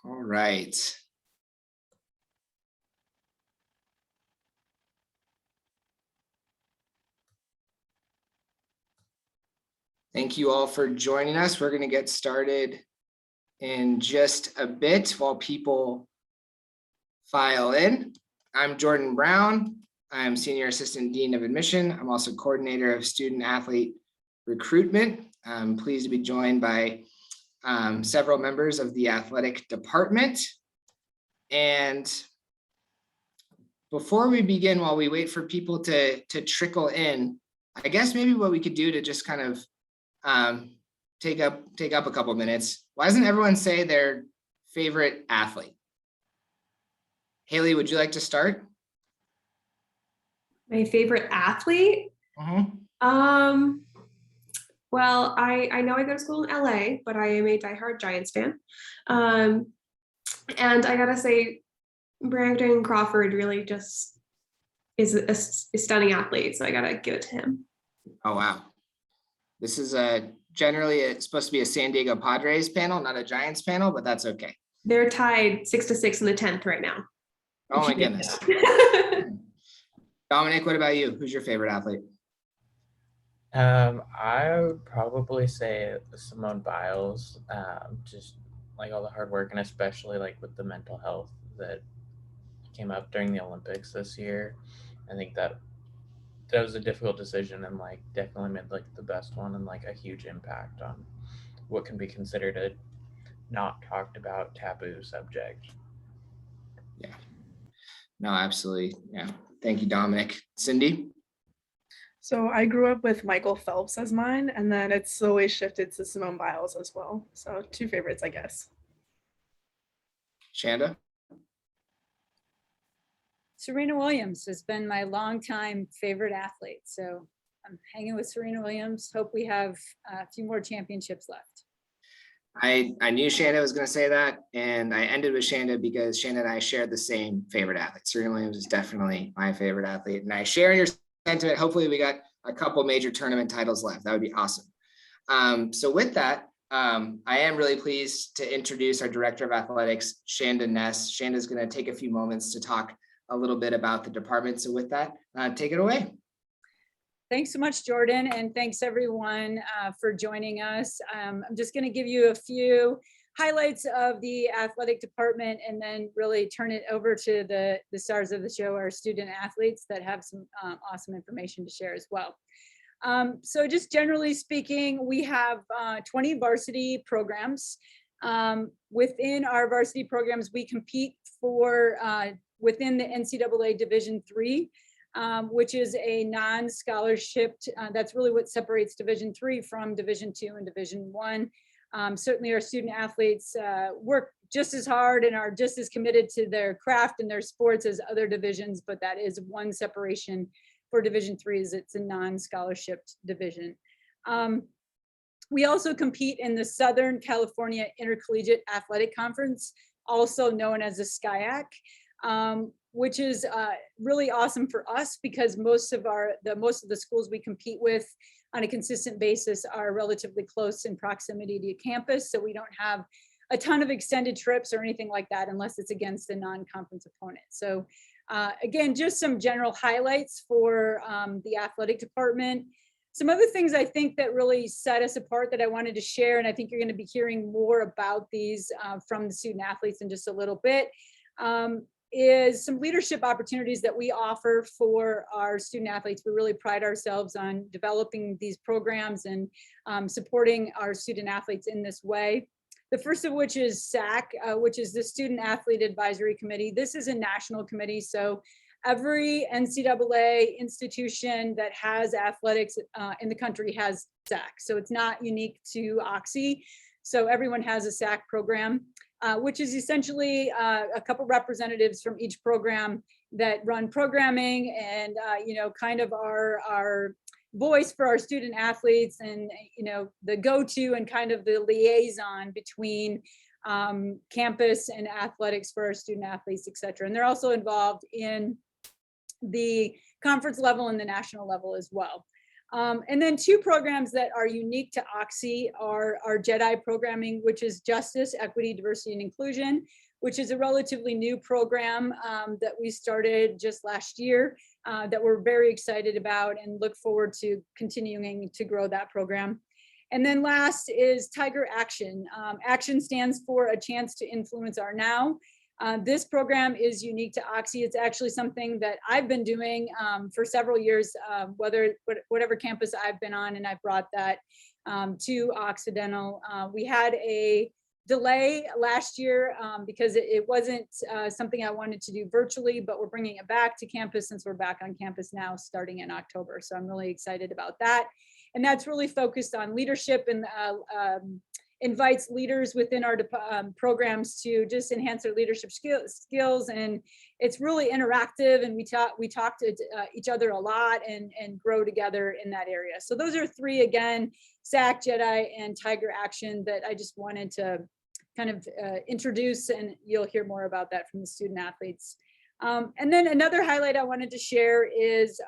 All right. Thank you all for joining us. We're going to get started in just a bit while people file in. I'm Jordan Brown. I'm Senior Assistant Dean of Admission. I'm also Coordinator of Student Athlete Recruitment. I'm pleased to be joined by several members of the athletic department. And before we begin, while we wait for people to trickle in, I guess maybe what we could do to just kind of take up a couple minutes. Why doesn't everyone say their favorite athlete? Haley, would you like to start? My favorite athlete? Well, I know I go to school in LA, but I am a diehard Giants fan. And I gotta say, Brandon Crawford really just is a stunning athlete, so I gotta give it to him. Oh, wow. This is generally it's supposed to be a San Diego Padres panel, not a Giants panel, but that's okay. They're tied 6-6 in the 10th right now. Oh my goodness. Dominic, what about you? Who's your favorite athlete? I would probably say Simone Biles, just like all the hard work, and especially like with the mental health that came up during the Olympics this year. I think that was a difficult decision, and like definitely made like the best one, and like a huge impact on what can be considered a not talked about taboo subject. Yeah, no, absolutely. Yeah, thank you, Dominic. Cindy? So I grew up with Michael Phelps as mine, and then it's slowly shifted to Simone Biles as well. So two favorites, I guess. Shanda? Serena Williams has been my longtime favorite athlete. So I'm hanging with Serena Williams. Hope we have a few more championships left. I knew Shanda was going to say that, and I ended with Shanda because Shanda and I shared the same favorite athlete. Serena Williams is definitely my favorite athlete, and I share your sentiment. Hopefully we got a couple major tournament titles left. That would be awesome. So with that, I am really pleased to introduce our Director of Athletics, Shanda Ness. Shanda is going to take a few moments to talk a little bit about the department. So with that, take it away. Thanks so much, Jordan, and thanks everyone for joining us. I'm just going to give you a few highlights of the athletic department and then really turn it over to the stars of the show, our student athletes that have some awesome information to share as well. So just generally speaking, we have 20 varsity programs. Within our varsity programs, we compete for within the NCAA Division III, which is a non-scholarship. That's really what separates Division III from Division II and Division I. Certainly our student athletes work just as hard and are just as committed to their craft and their sports as other divisions, but that is one separation for Division III, is it's a non-scholarship division. We also compete in the Southern California Intercollegiate Athletic Conference, also known as the SCIAC, which is really awesome for us because most of the schools we compete with on a consistent basis are relatively close in proximity to campus. So we don't have a ton of extended trips or anything like that unless it's against a non-conference opponent. So again, just some general highlights for the athletic department. Some other things I think that really set us apart that I wanted to share, and I think you're going to be hearing more about these from the student athletes in just a little bit, is some leadership opportunities that we offer for our student athletes. We really pride ourselves on developing these programs and supporting our student athletes in this way. The first of which is SAC, which is the Student Athlete Advisory Committee. This is a national committee, so every NCAA institution that has athletics in the country has SAC. So it's not unique to Oxy. So everyone has a SAC program, which is essentially a couple representatives from each program that run programming and kind of our voice for our student athletes and the go-to and kind of the liaison between campus and athletics for our student athletes, et cetera. And they're also involved in the conference level and the national level as well. And then two programs that are unique to Oxy are our Jedi Programming, which is Justice, Equity, Diversity, and Inclusion, which is a relatively new program that we started just last year that we're very excited about and look forward to continuing to grow that program. And then last is Tiger Action. Action stands for A Chance to Influence Our Now. This program is unique to Oxy. It's actually something that I've been doing for several years, whatever campus I've been on, and I brought that to Occidental. We had a delay last year because it wasn't something I wanted to do virtually, but we're bringing it back to campus since we're back on campus now starting in October. So I'm really excited about that. And that's really focused on leadership and invites leaders within our programs to just enhance their leadership skills. And it's really interactive, and we talk to each other a lot and grow together in that area. So those are three, again, SAC, Jedi, and Tiger Action, that I just wanted to kind of introduce, and you'll hear more about that from the student athletes. And then another highlight I wanted to share is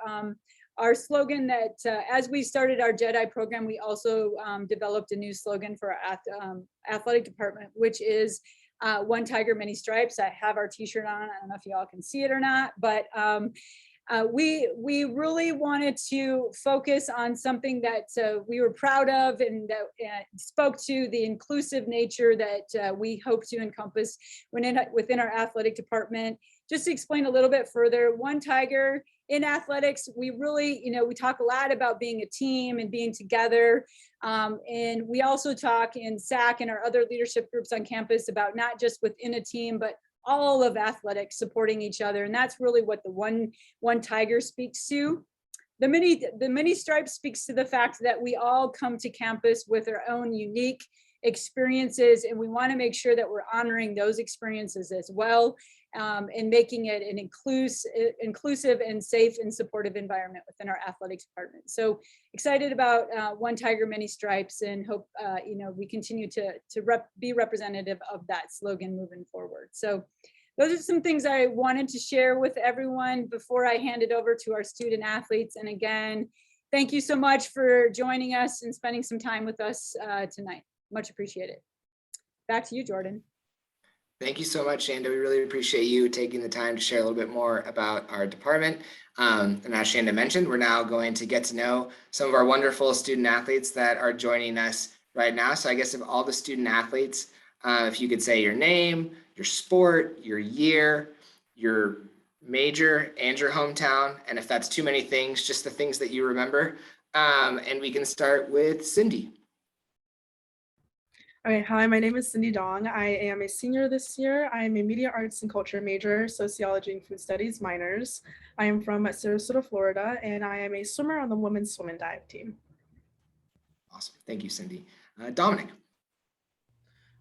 our slogan that as we started our Jedi program, we also developed a new slogan for our athletic department, which is One Tiger, Many Stripes. I have our t-shirt on. I don't know if you all can see it or not, but we really wanted to focus on something that we were proud of and that spoke to the inclusive nature that we hope to encompass within our athletic department. Just to explain a little bit further, One Tiger, in athletics, we really, we talk a lot about being a team and being together. And we also talk in SAC and our other leadership groups on campus about not just within a team, but all of athletics supporting each other. And that's really what the One Tiger speaks to. The many stripes speaks to the fact that we all come to campus with our own unique experiences, and we want to make sure that we're honoring those experiences as well, and making it an inclusive and safe and supportive environment within our athletics department. So excited about One Tiger, Many Stripes, and hope we continue to be representative of that slogan moving forward. So those are some things I wanted to share with everyone before I hand it over to our student athletes. And again, thank you so much for joining us and spending some time with us tonight. Much appreciated. Back to you, Jordan. Thank you so much, Shanda. We really appreciate you taking the time to share a little bit more about our department. And as Shanda mentioned, we're now going to get to know some of our wonderful student athletes that are joining us right now. So I guess of all the student athletes, if you could say your name, your sport, your year, your major, and your hometown. And if that's too many things, just the things that you remember. And we can start with Cindy. Okay, hi, my name is Cindy Dong. I am a senior this year. I am a media arts and culture major, sociology and food studies minors. I am from Sarasota, Florida, and I am a swimmer on the women's swim and dive team. Awesome, thank you, Cindy. Dominic.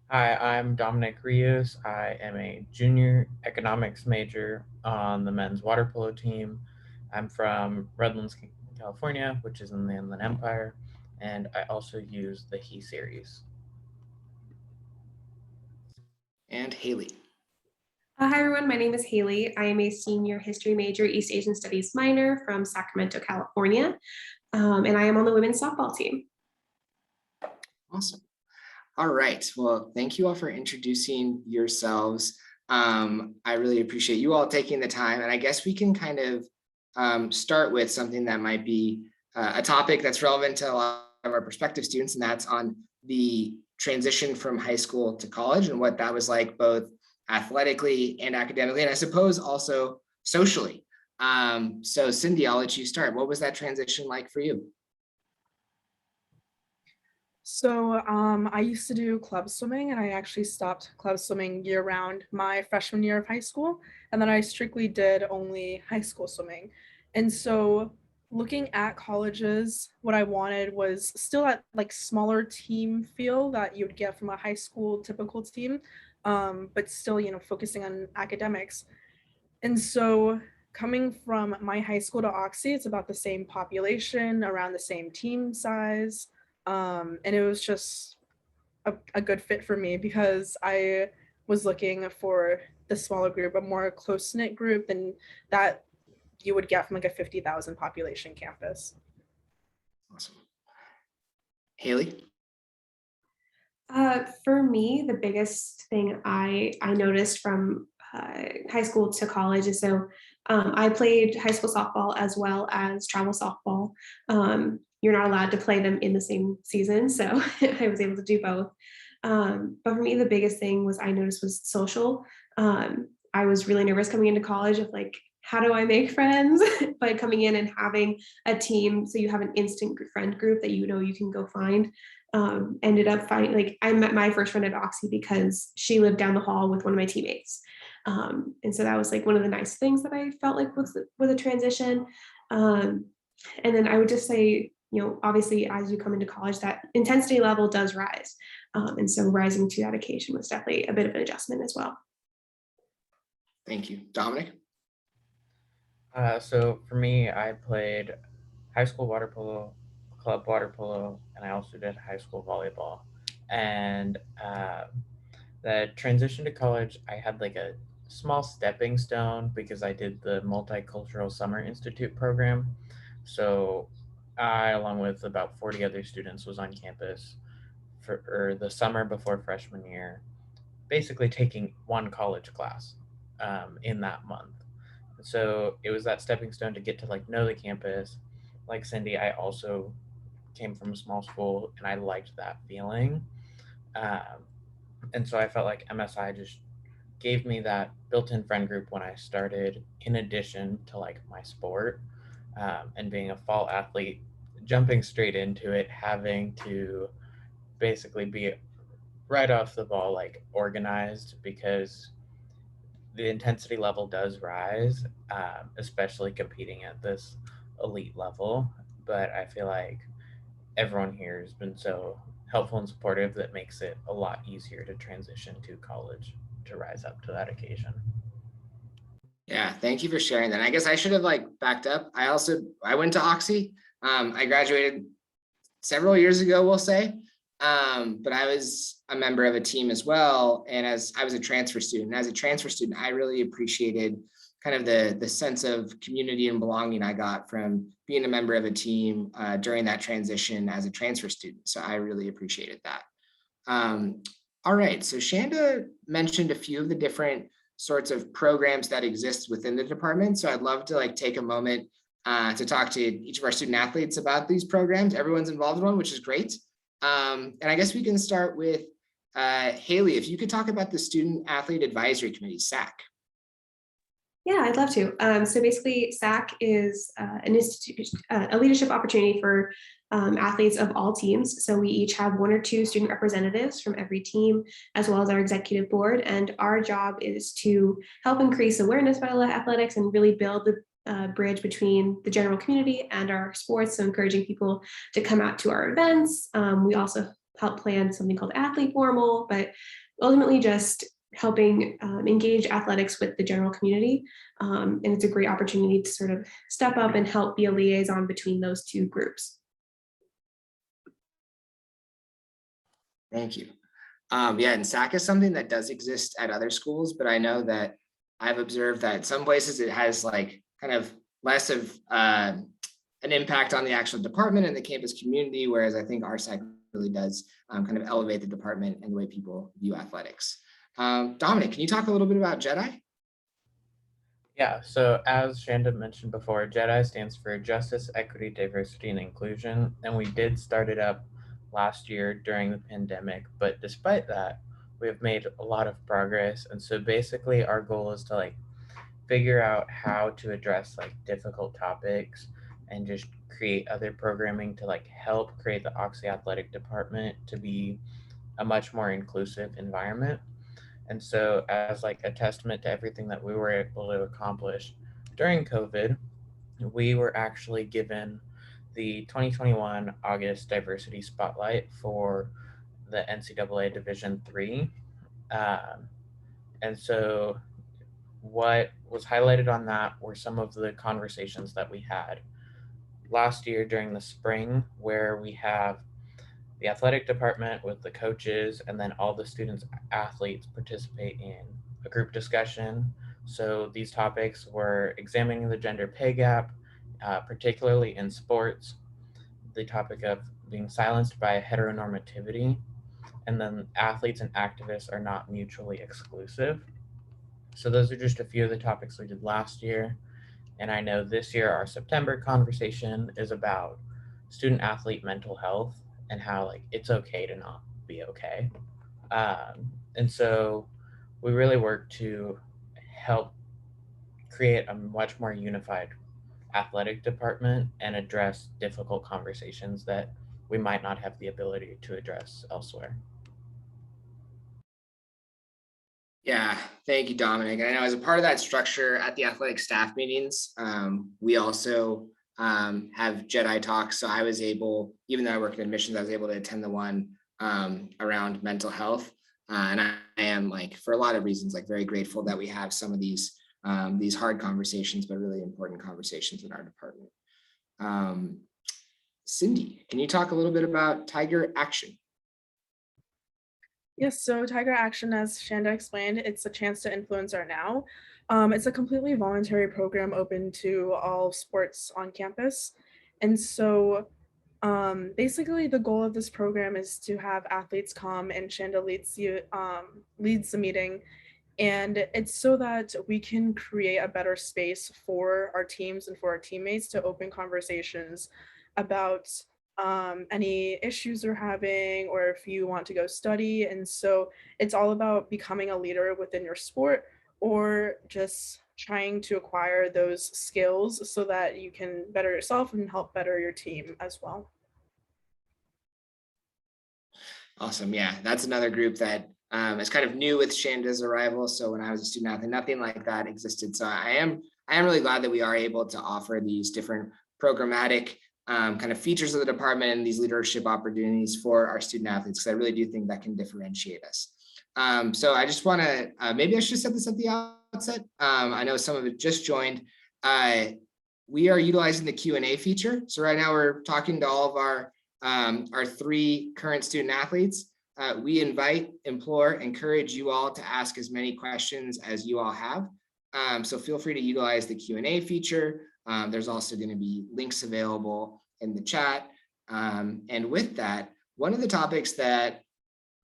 Hi, I'm Dominic Rios. I am a junior economics major on the men's water polo team. I'm from Redlands, California, which is in the Inland Empire, and I also use the He series. And Haley. Hi everyone, my name is Haley. I am a senior history major, East Asian Studies minor from Sacramento, California. And I am on the women's softball team. Awesome. All right, well, thank you all for introducing yourselves. I really appreciate you all taking the time, and I guess we can kind of start with something that might be a topic that's relevant to a lot of our prospective students, and that's on the transition from high school to college and what that was like both athletically and academically, and I suppose also socially. So Cindy, I'll let you start. What was that transition like for you? So I used to do club swimming, and I actually stopped club swimming year round my freshman year of high school. And then I strictly did only high school swimming. And so looking at colleges, what I wanted was still at like smaller team feel that you would get from a high school typical team, but still, focusing on academics. And so coming from my high school to Oxy, it's about the same population, around the same team size. And it was just a good fit for me because I was looking for the smaller group, a more close-knit group than that you would get from like a 50,000 population campus. Awesome. Haley? For me, the biggest thing I noticed from high school to college is I played high school softball as well as travel softball. You're not allowed to play them in the same season, so I was able to do both. But for me, the biggest thing was I noticed was social. I was really nervous coming into college of like, how do I make friends? But coming in and having a team, so you have an instant friend group that you know you can go find. Ended up finding, like, I met my first friend at Oxy because she lived down the hall with one of my teammates. And so that was like one of the nice things that I felt like with a transition. And then I would just say, obviously as you come into college, that intensity level does rise. And so rising to that occasion was definitely a bit of an adjustment as well. Thank you. Dominic? So for me, I played high school water polo, club water polo, and I also did high school volleyball. And the transition to college, I had like a small stepping stone because I did the Multicultural Summer Institute program. So I, along with about 40 other students, was on campus for the summer before freshman year, basically taking one college class in that month. So it was that stepping stone to get to like know the campus. Like Cindy, I also came from a small school and I liked that feeling. Um, and so I felt like MSI just gave me that built-in friend group when I started, in addition to like my sport and being a fall athlete, jumping straight into it, having to basically be right off the ball, like organized, because the intensity level does rise, especially competing at this elite level. But I feel like everyone here has been so helpful and supportive that makes it a lot easier to transition to college to rise up to that occasion. Yeah, thank you for sharing that. I guess I should have like backed up. I went to Oxy. I graduated several years ago, we'll say. But I was a member of a team as well. And as I was a transfer student, I really appreciated kind of the sense of community and belonging I got from being a member of a team during that transition as a transfer student. So I really appreciated that. All right, so Shanda mentioned a few of the different sorts of programs that exist within the department. So I'd love to like take a moment to talk to each of our student athletes about these programs. Everyone's involved in one, which is great. And I guess we can start with Haley, if you could talk about the Student Athlete Advisory Committee, SAC. Yeah, I'd love to. So basically, SAC is an institute, a leadership opportunity for athletes of all teams. So we each have one or two student representatives from every team, as well as our executive board. And our job is to help increase awareness about athletics and really build the bridge between the general community and our sports. So encouraging people to come out to our events. We also help plan something called Athlete Formal, but ultimately just helping engage athletics with the general community. And it's a great opportunity to sort of step up and help be a liaison between those two groups. Thank you. Yeah, and SAC is something that does exist at other schools, but I know that I've observed that some places it has like kind of less of an impact on the actual department and the campus community, whereas I think our SAC really does kind of elevate the department and the way people view athletics. Dominic, can you talk a little bit about Jedi? Yeah, so as Shanda mentioned before, Jedi stands for Justice, Equity, Diversity, and Inclusion, and we did start it up last year during the pandemic, but despite that, we have made a lot of progress. And so basically our goal is to like figure out how to address like difficult topics and just create other programming to like help create the Oxy Athletic Department to be a much more inclusive environment. And so as like a testament to everything that we were able to accomplish during COVID, we were actually given the 2021 August Diversity Spotlight for the NCAA Division III. And so what was highlighted on that were some of the conversations that we had last year during the spring, where we have the athletic department with the coaches and then all the students athletes participate in a group discussion. So these topics were examining the gender pay gap, particularly in sports, the topic of being silenced by heteronormativity, and then athletes and activists are not mutually exclusive. So those are just a few of the topics we did last year. And I know this year our September conversation is about student athlete mental health and how like it's okay to not be okay. And so we really work to help create a much more unified athletic department and address difficult conversations that we might not have the ability to address elsewhere. Yeah, thank you, Dominic. And I know as a part of that structure at the athletic staff meetings, we also have Jedi talks. So I was able, even though I work in admissions, I was able to attend the one around mental health. And I am like, for a lot of reasons, like very grateful that we have some of these hard conversations, but really important conversations in our department. Cindy, can you talk a little bit about Tiger Action? Yes, so Tiger Action, as Shanda explained, it's a chance to influence our now. It's a completely voluntary program open to all sports on campus. And so basically the goal of this program is to have athletes come, and Shanda leads the meeting. And it's so that we can create a better space for our teams and for our teammates to open conversations about any issues they're having, or if you want to go study. And so it's all about becoming a leader within your sport, or just trying to acquire those skills so that you can better yourself and help better your team as well. Awesome. Yeah, that's another group that is kind of new with Shanda's arrival. So when I was a student athlete, nothing like that existed. So I am really glad that we are able to offer these different programmatic kind of features of the department and these leadership opportunities for our student athletes, because I really do think that can differentiate us. So I just want to, maybe I should set this at the outset. I know some of it just joined. We are utilizing the Q&A feature. So right now we're talking to all of our 3 current student athletes. We invite, implore, encourage you all to ask as many questions as you all have. So feel free to utilize the Q&A feature. There's also going to be links available in the chat. And with that, one of the topics that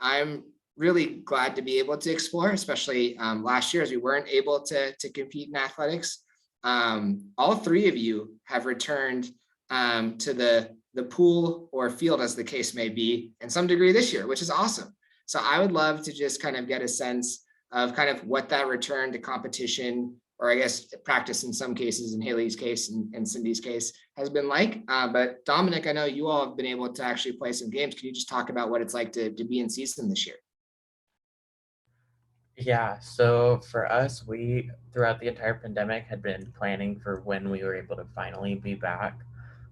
I'm really glad to be able to explore, especially last year as we weren't able to compete in athletics, all 3 of you have returned to the pool or field, as the case may be, in some degree this year, which is awesome. So I would love to just kind of get a sense of kind of what that return to competition, or I guess practice in some cases, in Haley's case and Cindy's case, has been like. But Dominic, I know you all have been able to actually play some games. Can you just talk about what it's like to be in season this year? Yeah, so for us, we, throughout the entire pandemic, had been planning for when we were able to finally be back.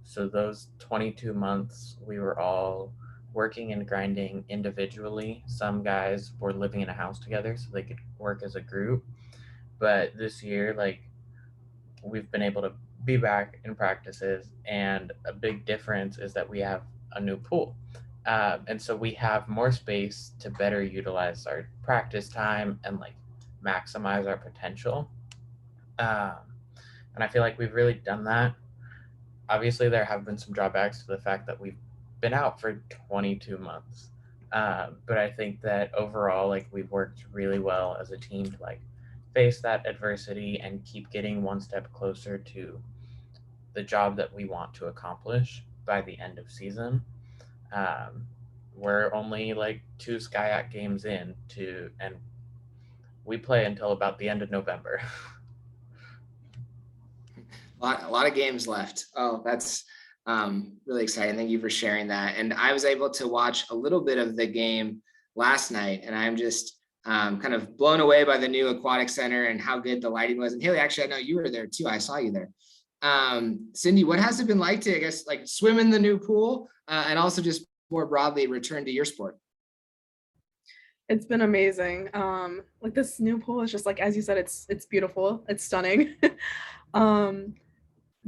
So those 22 months, we were all working and grinding individually. Some guys were living in a house together so they could work as a group. But this year, like, we've been able to be back in practices, and a big difference is that we have a new pool. And so we have more space to better utilize our practice time and like maximize our potential. And I feel like we've really done that. Obviously, there have been some drawbacks to the fact that we've been out for 22 months. But I think that overall, like, we've worked really well as a team to like face that adversity and keep getting one step closer to the job that we want to accomplish by the end of season. We're only like 2 SkyAct games in and we play until about the end of November. A lot of games left. Oh, that's really exciting. Thank you for sharing that. And I was able to watch a little bit of the game last night, and I'm just kind of blown away by the new aquatic center and how good the lighting was. And Haley, actually, I know you were there too. I saw you there. Cindy, what has it been like to, I guess, like swim in the new pool and also just more broadly return to your sport? It's been amazing. Like, this new pool is just like, as you said, it's beautiful. It's stunning.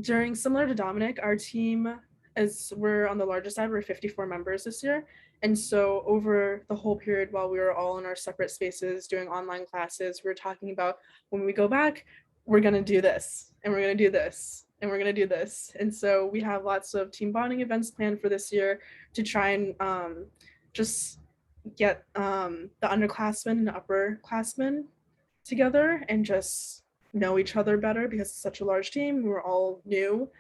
During, similar to Dominic, our team, as we're on the larger side, we're 54 members this year. And so over the whole period while we were all in our separate spaces doing online classes, we were talking about, when we go back, we're going to do this and we're going to do this. and we're going to do this. And so we have lots of team bonding events planned for this year to try and just get the underclassmen and upperclassmen together and just know each other better, because it's such a large team. We're all new.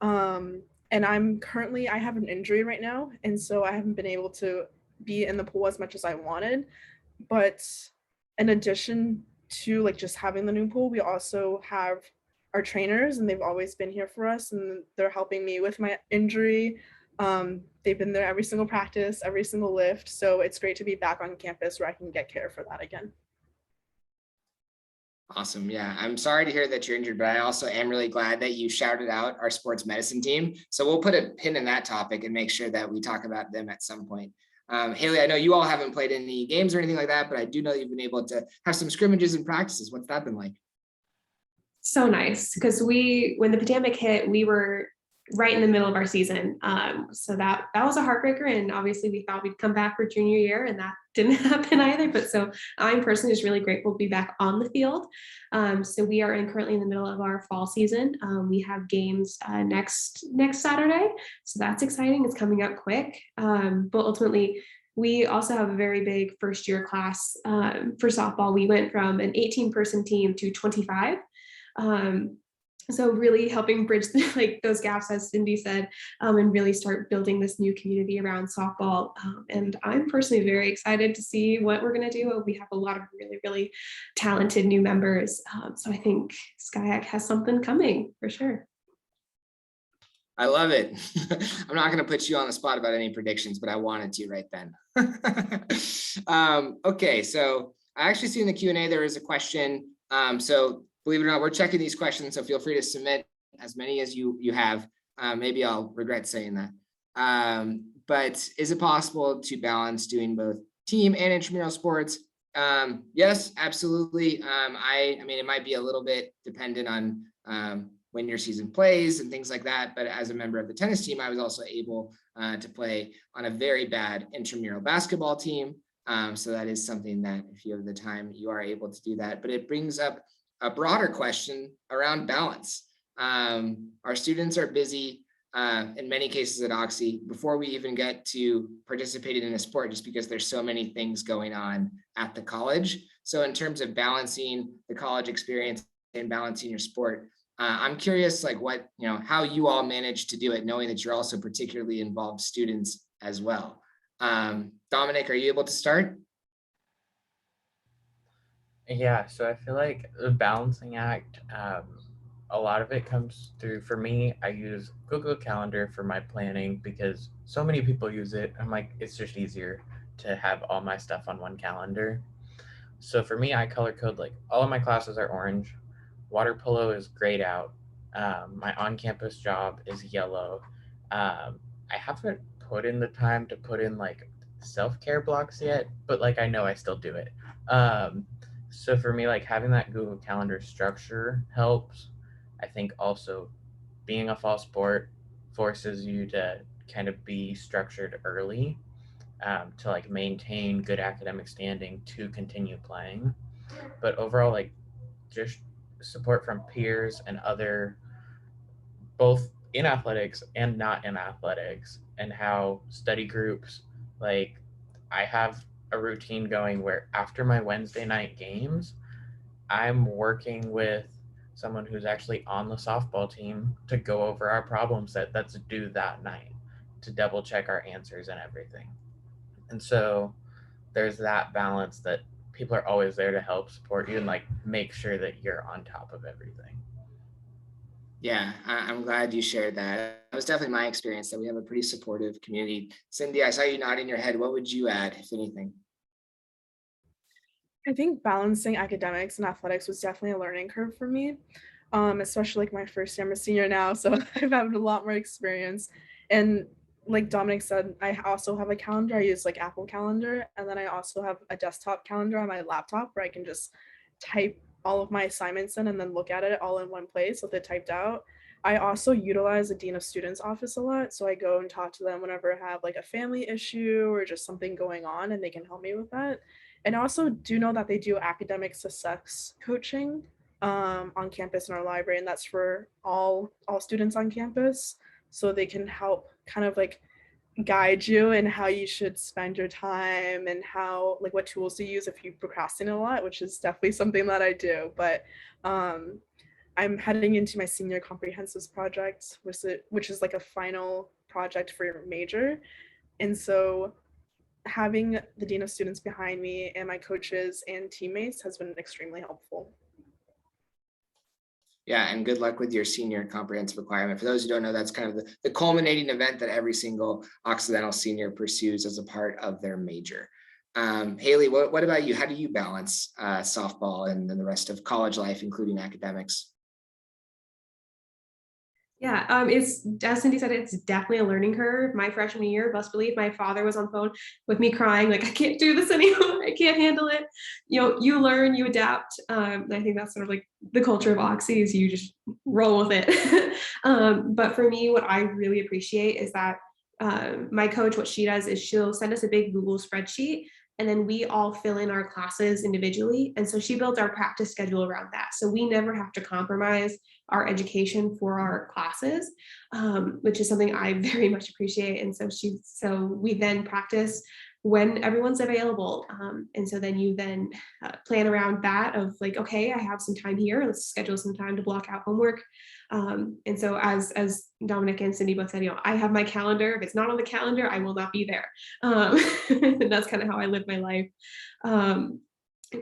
And I have an injury right now. And so I haven't been able to be in the pool as much as I wanted. But in addition to like just having the new pool, we also have our trainers, and they've always been here for us, and they're helping me with my injury. They've been there every single practice, every single lift. So it's great to be back on campus where I can get care for that again. Awesome. Yeah, I'm sorry to hear that you're injured, but I also am really glad that you shouted out our sports medicine team. So we'll put a pin in that topic and make sure that we talk about them at some point. Haley, I know you all haven't played any games or anything like that, but I do know you've been able to have some scrimmages and practices. What's that been like? So nice, because when the pandemic hit, we were right in the middle of our season. So that was a heartbreaker, and obviously we thought we'd come back for junior year, and that didn't happen either. But so I'm personally just really grateful to be back on the field. So we are currently in the middle of our fall season. We have games next Saturday, so that's exciting. It's coming up quick, but ultimately we also have a very big first year class for softball. We went from an 18-person team to 25. So really helping bridge those gaps, as Cindy said, and really start building this new community around softball. And I'm personally very excited to see what we're going to do. We have a lot of really, really talented new members. So I think SCIAC has something coming for sure. I love it. I'm not going to put you on the spot about any predictions, but I wanted to right then. Okay, so I actually see in the Q&A there is a question. So believe it or not, we're checking these questions, so feel free to submit as many as you have. Maybe I'll regret saying that. But is it possible to balance doing both team and intramural sports? Yes, absolutely. I mean, it might be a little bit dependent on when your season plays and things like that. But as a member of the tennis team, I was also able to play on a very bad intramural basketball team. So that is something that if you have the time, you are able to do that. But it brings up a broader question around balance. Our students are busy in many cases at Oxy before we even get to participating in a sport, just because there's so many things going on at the college. So in terms of balancing the college experience and balancing your sport, I'm curious, how you all manage to do it, knowing that you're also particularly involved students as well. Dominic, are you able to start? Yeah, so I feel like the balancing act, a lot of it comes through, for me, I use Google Calendar for my planning because so many people use it. I'm like, it's just easier to have all my stuff on one calendar. So for me, I color code, like all of my classes are orange. Water polo is grayed out. My on-campus job is yellow. I haven't put in the time to put in like self-care blocks yet, but I know I still do it. So for me, having that Google Calendar structure helps. I think also being a fall sport forces you to kind of be structured early to maintain good academic standing to continue playing. But overall, just support from peers and other, both in athletics and not in athletics, and how study groups, I have a routine going where after my Wednesday night games, I'm working with someone who's actually on the softball team to go over our problem set that's due that night, to double check our answers and everything. And so there's that balance that people are always there to help support you and make sure that you're on top of everything. Yeah, I'm glad you shared that. That was definitely my experience, that we have a pretty supportive community. Cindy, I saw you nodding your head. What would you add, if anything? I think balancing academics and athletics was definitely a learning curve for me, especially my first year. I'm a senior now, so I've had a lot more experience. And like Dominic said, I also have a calendar. I use Apple Calendar, and then I also have a desktop calendar on my laptop where I can just type all of my assignments in and then look at it all in one place with it typed out. I also utilize the Dean of Students office a lot, so I go and talk to them whenever I have a family issue or just something going on, and they can help me with that. And I also do know that they do academic success coaching on campus in our library, and that's for all students on campus, so they can help kind of like guide you in how you should spend your time and how, like, what tools to use if you procrastinate a lot, which is definitely something that I do. But I'm heading into my senior comprehensives project, which is like a final project for your major. And so having the dean of students behind me and my coaches and teammates has been extremely helpful. Yeah, and good luck with your senior comprehensive requirement. For those who don't know, that's kind of the culminating event that every single Occidental senior pursues as a part of their major. Haley, what about you? How do you balance softball and then the rest of college life, including academics? Yeah, it's, as Cindy said, it's definitely a learning curve. My freshman year, best believe, my father was on the phone with me crying, like, I can't do this anymore. I can't handle it. You know, you learn, you adapt. And I think that's sort of like the culture of Oxy, is you just roll with it. But for me, what I really appreciate is that my coach, what she does is she'll send us a big Google spreadsheet, and then we all fill in our classes individually. And so she builds our practice schedule around that. So we never have to compromise our education for our classes, which is something I very much appreciate. And so we then practice when everyone's available. And so then you then plan around that of like, okay, I have some time here, let's schedule some time to block out homework. And so as Dominic and Cindy both said, you know, I have my calendar. If it's not on the calendar, I will not be there. And that's kind of how I live my life.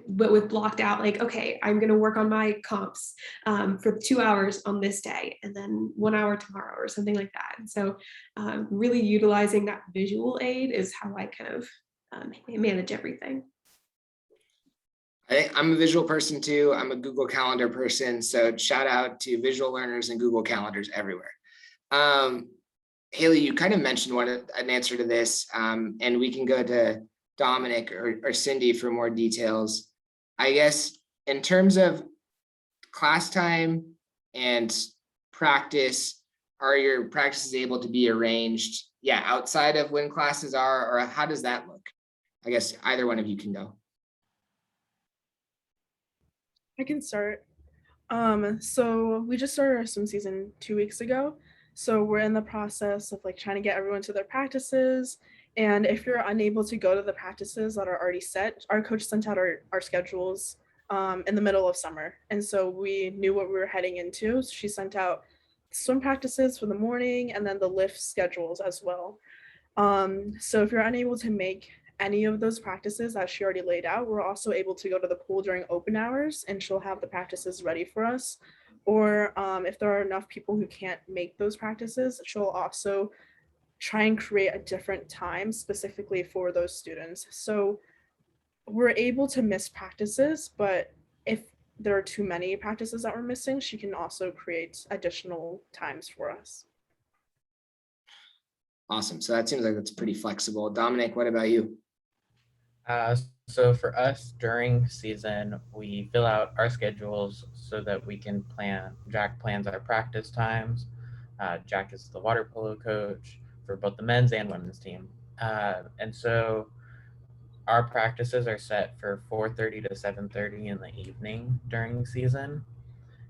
But with blocked out, like, okay, I'm going to work on my comps for 2 hours on this day, and then 1 hour tomorrow, or something like that. And so really utilizing that visual aid is how I kind of manage everything. I'm a visual person too. I'm a Google Calendar person. So shout out to visual learners and Google Calendars everywhere. Haley, you kind of mentioned an answer to this, and we can go to Dominic or Cindy for more details. I guess in terms of class time and practice, are your practices able to be arranged, outside of when classes are, or how does that look? I guess either one of you can go. I can start. So we just started our swim season 2 weeks ago. So we're in the process of like trying to get everyone to their practices. And if you're unable to go to the practices that are already set, our coach sent out our schedules in the middle of summer. And so we knew what we were heading into. So she sent out swim practices for the morning and then the lift schedules as well. So if you're unable to make any of those practices that she already laid out, we're also able to go to the pool during open hours, and she'll have the practices ready for us. Or if there are enough people who can't make those practices, she'll also try and create a different time specifically for those students. So we're able to miss practices, but if there are too many practices that we're missing, she can also create additional times for us. Awesome. So that seems like it's pretty flexible. Dominic, what about you? So for us during season, we fill out our schedules so that we can plan. Jack plans our practice times. Jack is the water polo coach for both the men's and women's team. And so our practices are set for 4:30 to 7:30 in the evening during season.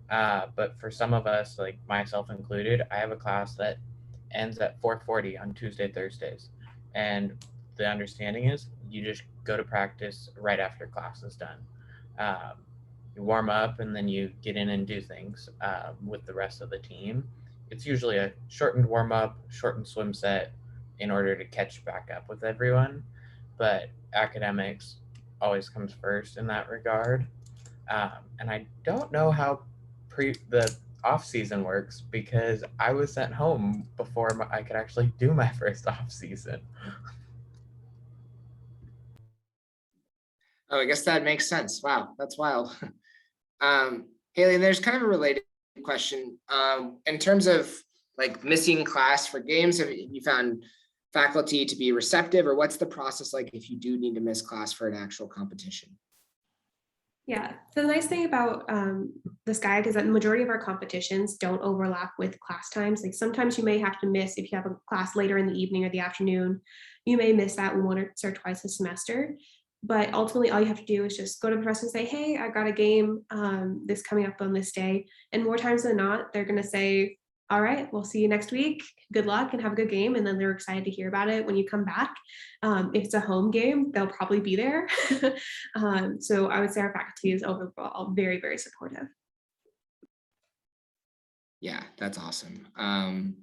But for some of us, like myself included, I have a class that ends at 4:40 on Tuesday, Thursdays. And the understanding is you just go to practice right after class is done. You warm up and then you get in and do things with the rest of the team. It's usually a shortened warm up, shortened swim set in order to catch back up with everyone. But academics always comes first in that regard. And I don't know how the off season works because I was sent home before I could actually do my first off season. Oh, I guess that makes sense. Wow, that's wild. Haley, there's kind of a related question. In terms of like missing class for games, have you found faculty to be receptive, or what's the process like if you do need to miss class for an actual competition? Yeah, the nice thing about this guide is that the majority of our competitions don't overlap with class times. Like sometimes you may have to miss, if you have a class later in the evening or the afternoon, you may miss that once or twice a semester. But ultimately, all you have to do is just go to the professor and say, hey, I got a game this coming up on this day. And more times than not, they're going to say, all right, we'll see you next week. Good luck and have a good game. And then they're excited to hear about it when you come back. If it's a home game, they'll probably be there. So I would say our faculty is overall very, very supportive. Yeah, that's awesome.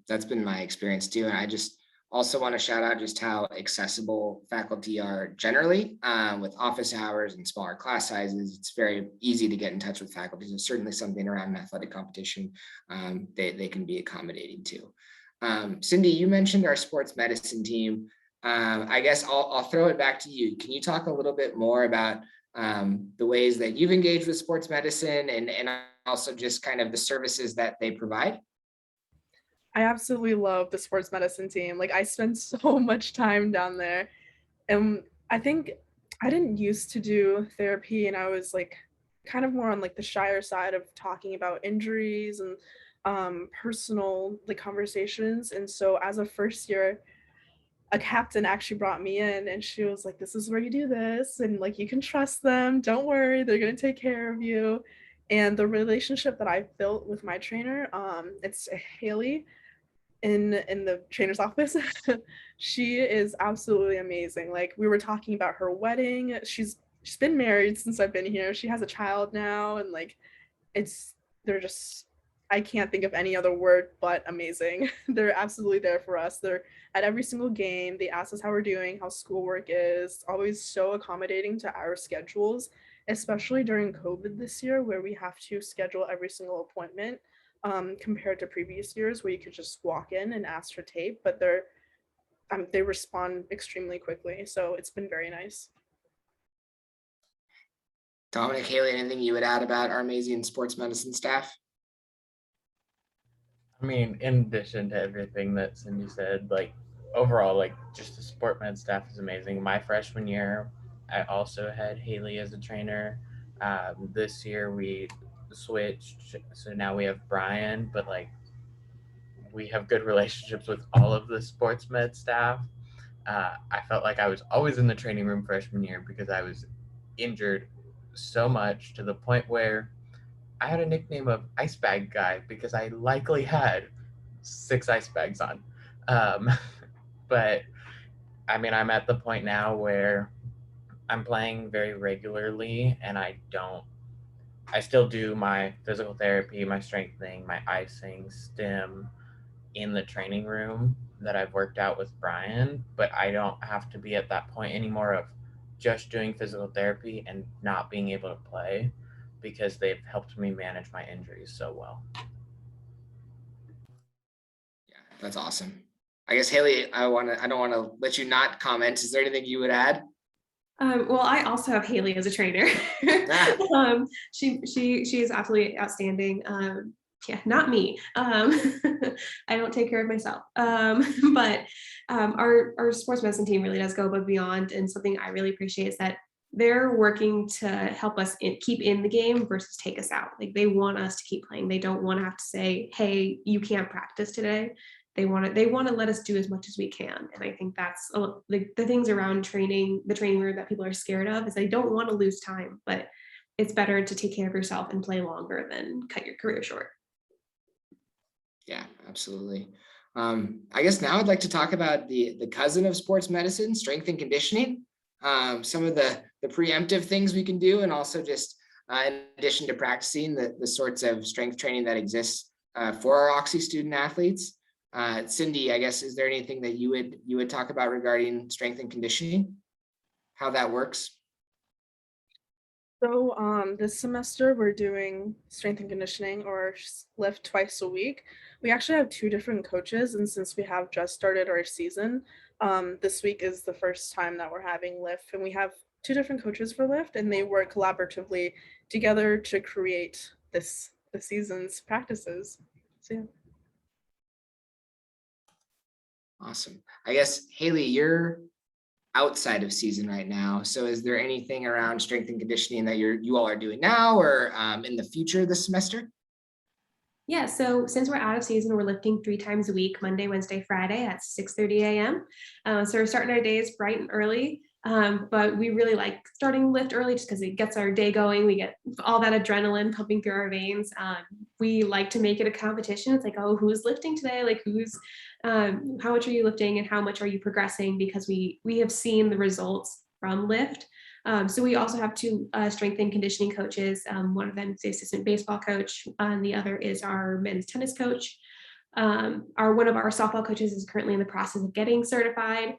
That's been my experience too. And I just also want to shout out just how accessible faculty are generally with office hours and smaller class sizes. It's very easy to get in touch with faculty. So certainly something around an athletic competition, they can be accommodating too. Cindy, you mentioned our sports medicine team. I guess I'll throw it back to you. Can you talk a little bit more about the ways that you've engaged with sports medicine and also just kind of the services that they provide? I absolutely love the sports medicine team. Like I spend so much time down there. And I think I didn't used to do therapy, and I was like kind of more on like the shyer side of talking about injuries and personal like conversations. And so as a first year, a captain actually brought me in and she was like, this is where you do this, and like you can trust them, don't worry, they're going to take care of you. And the relationship that I built with my trainer, it's Haley in the trainer's office. She is absolutely amazing. Like we were talking about her wedding. She's been married since I've been here. She has a child now, and like they're just, I can't think of any other word but amazing. They're absolutely there for us. They're at every single game. They ask us how we're doing, how schoolwork is, always so accommodating to our schedules, especially during COVID this year where we have to schedule every single appointment compared to previous years where you could just walk in and ask for tape, but they respond extremely quickly. So it's been very nice. Dominic, Haley, anything you would add about our amazing sports medicine staff? I mean, in addition to everything that Cindy said, like overall, like just the sport med staff is amazing. My freshman year, I also had Haley as a trainer. This year we switched, so now we have Brian, but like we have good relationships with all of the sports med staff. I felt like I was always in the training room freshman year because I was injured so much to the point where I had a nickname of Ice Bag Guy because I likely had 6 ice bags on. But I mean, I'm at the point now where I'm playing very regularly and I still do my physical therapy, my strengthening, my icing, stim in the training room that I've worked out with Brian, but I don't have to be at that point anymore of just doing physical therapy and not being able to play because they've helped me manage my injuries so well. Yeah, that's awesome. I guess Haley, I don't want to let you not comment. Is there anything you would add? Well, I also have Haley as a trainer. She is absolutely outstanding. Yeah, not me. I don't take care of myself. But our sports medicine team really does go above beyond, and something I really appreciate is that they're working to help us keep in the game versus take us out. Like they want us to keep playing. They don't want to have to say, "Hey, you can't practice today." They want to let us do as much as we can. And I think that's the things around training, the training room that people are scared of is they don't want to lose time, but it's better to take care of yourself and play longer than cut your career short. Yeah, absolutely. I guess now I'd like to talk about the cousin of sports medicine, strength and conditioning. Some of the preemptive things we can do, and also just in addition to practicing the sorts of strength training that exists for our Oxy student athletes. Cindy, I guess, is there anything that you would talk about regarding strength and conditioning, how that works? So this semester we're doing strength and conditioning or lift twice a week. We actually have 2 different coaches, and since we have just started our season, this week is the first time that we're having lift, and we have 2 different coaches for lift, and they work collaboratively together to create the season's practices. So yeah. Awesome. I guess, Haley, you're outside of season right now. So is there anything around strength and conditioning that you all are doing now or in the future this semester? Yeah, so since we're out of season, we're lifting 3 times a week, Monday, Wednesday, Friday at 6:30 a.m. So we're starting our days bright and early. But we really like starting lift early just because it gets our day going. We get all that adrenaline pumping through our veins. We like to make it a competition. It's like, oh, who's lifting today? Like how much are you lifting and how much are you progressing? Because we have seen the results from lift. So we also have two strength and conditioning coaches. One of them is the assistant baseball coach, and the other is our men's tennis coach. One of our softball coaches is currently in the process of getting certified.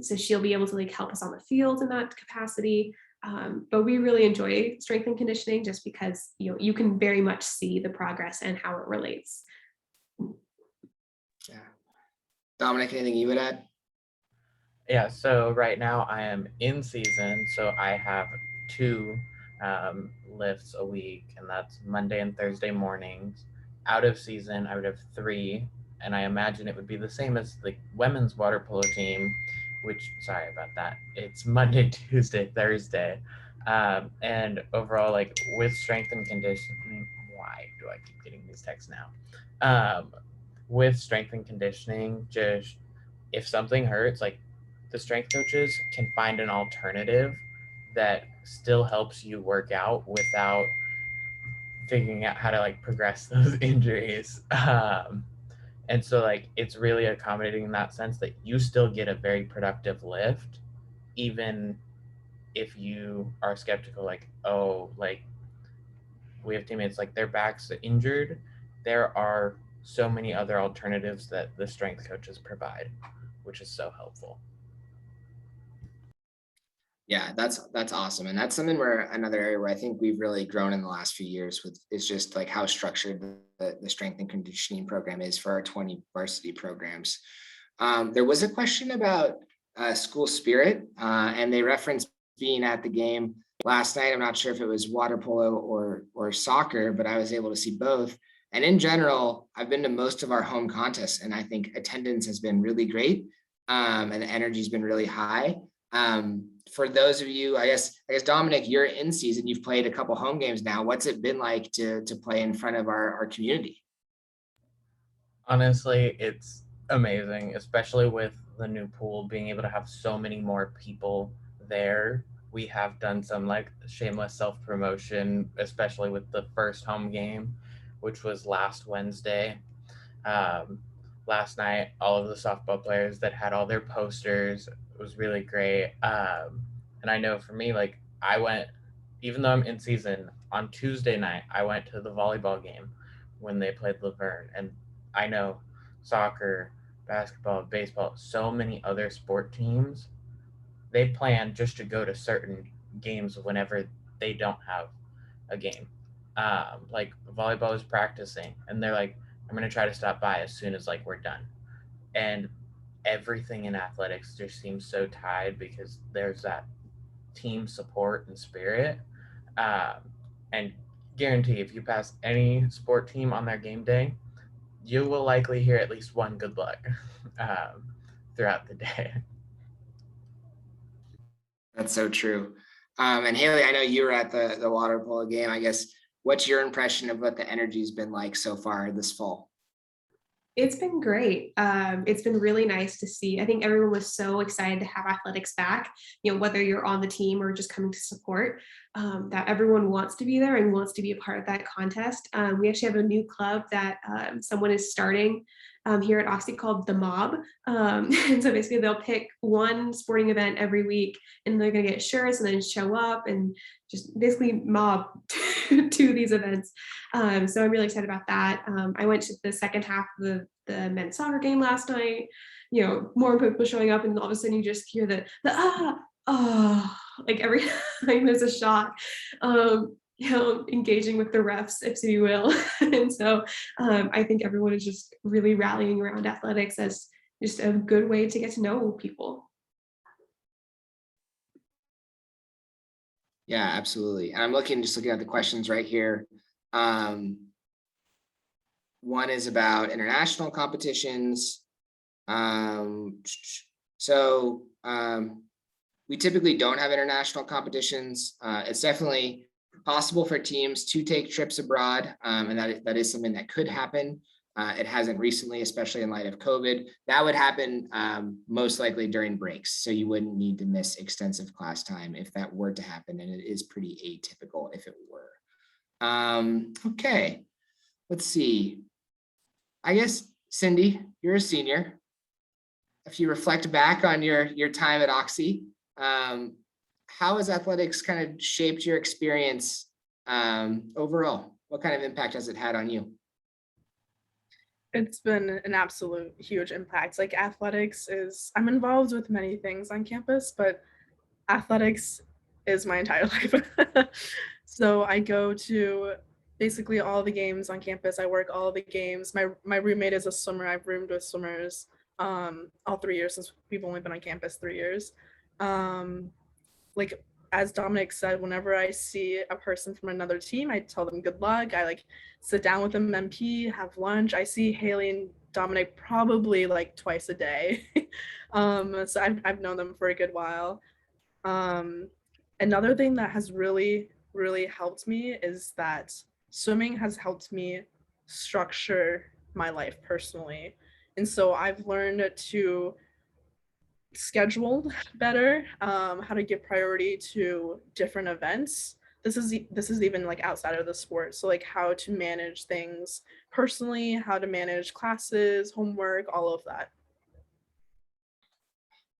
So she'll be able to like help us on the field in that capacity. But we really enjoy strength and conditioning just because you can very much see the progress and how it relates. Yeah. Dominic, anything you would add? Yeah, so right now I am in season, so I have 2 lifts a week, and that's Monday and Thursday mornings. Out of season, I would have 3, and I imagine it would be the same as the women's water polo team, which, sorry about that, it's Monday, Tuesday, Thursday. And overall, like with strength and conditioning, why do I keep getting these texts now? With strength and conditioning, just if something hurts, like the strength coaches can find an alternative that still helps you work out without figuring out how to like progress those injuries. And so like it's really accommodating in that sense that you still get a very productive lift, even if you are skeptical, like, oh, like we have teammates like their backs injured. There are so many other alternatives that the strength coaches provide, which is so helpful. Yeah, that's awesome. And that's something where another area where I think we've really grown in the last few years with is just like how structured the strength and conditioning program is for our 20 varsity programs. There was a question about school spirit, and they referenced being at the game last night. I'm not sure if it was water polo or soccer, but I was able to see both. And in general, I've been to most of our home contests, and I think attendance has been really great, and the energy has been really high. For those of you, I guess Dominic, you're in season. You've played a couple home games now. What's it been like to play in front of our community? Honestly, it's amazing, especially with the new pool, being able to have so many more people there. We have done some like shameless self-promotion, especially with the first home game, which was last Wednesday. Last night, all of the softball players that had all their posters, it was really great. And I know for me, like I went, even though I'm in season, on Tuesday night, I went to the volleyball game when they played Laverne. And I know soccer, basketball, baseball, so many other sport teams, they plan just to go to certain games whenever they don't have a game. Like volleyball is practicing, and they're like, I'm gonna try to stop by as soon as like we're done. And everything in athletics just seems so tied because there's that team support and spirit. And guarantee if you pass any sport team on their game day, you will likely hear at least one good luck throughout the day. That's so true. And Haley, I know you were at the water polo game. I guess what's your impression of what the energy's been like so far this fall? It's been great. It's been really nice to see. I think everyone was so excited to have athletics back, whether you're on the team or just coming to support, that everyone wants to be there and wants to be a part of that contest. We actually have a new club that someone is starting here at Oxy called The Mob. And so basically they'll pick one sporting event every week and they're going to get shirts and then show up and just basically mob to these events. So I'm really excited about that. I went to the second half of the men's soccer game last night, more people showing up and all of a sudden you just hear the like every time there's a shot, engaging with the refs, if you will. And so I think everyone is just really rallying around athletics as just a good way to get to know people. Yeah, absolutely. And I'm looking at the questions right here. One is about international competitions. We typically don't have international competitions. It's definitely possible for teams to take trips abroad, and that is something that could happen. It hasn't recently, especially in light of COVID. That would happen most likely during breaks. So you wouldn't need to miss extensive class time if that were to happen. And it is pretty atypical if it were. Okay, let's see. I guess, Cindy, you're a senior. If you reflect back on your time at Oxy, how has athletics kind of shaped your experience overall? What kind of impact has it had on you? It's been an absolute huge impact. Like athletics is, I'm involved with many things on campus, but athletics is my entire life. So I go to basically all the games on campus. I work all the games. My roommate is a swimmer. I've roomed with swimmers all 3 years, since we've only been on campus 3 years. Like as Dominic said, whenever I see a person from another team, I tell them good luck. I like sit down with them, MP, have lunch. I see Haley and Dominic probably like twice a day. So I've known them for a good while. Another thing that has really helped me is that swimming has helped me structure my life personally. And so I've learned to schedule better, how to give priority to different events. This is even like outside of the sport. So like how to manage things personally, how to manage classes, homework, all of that.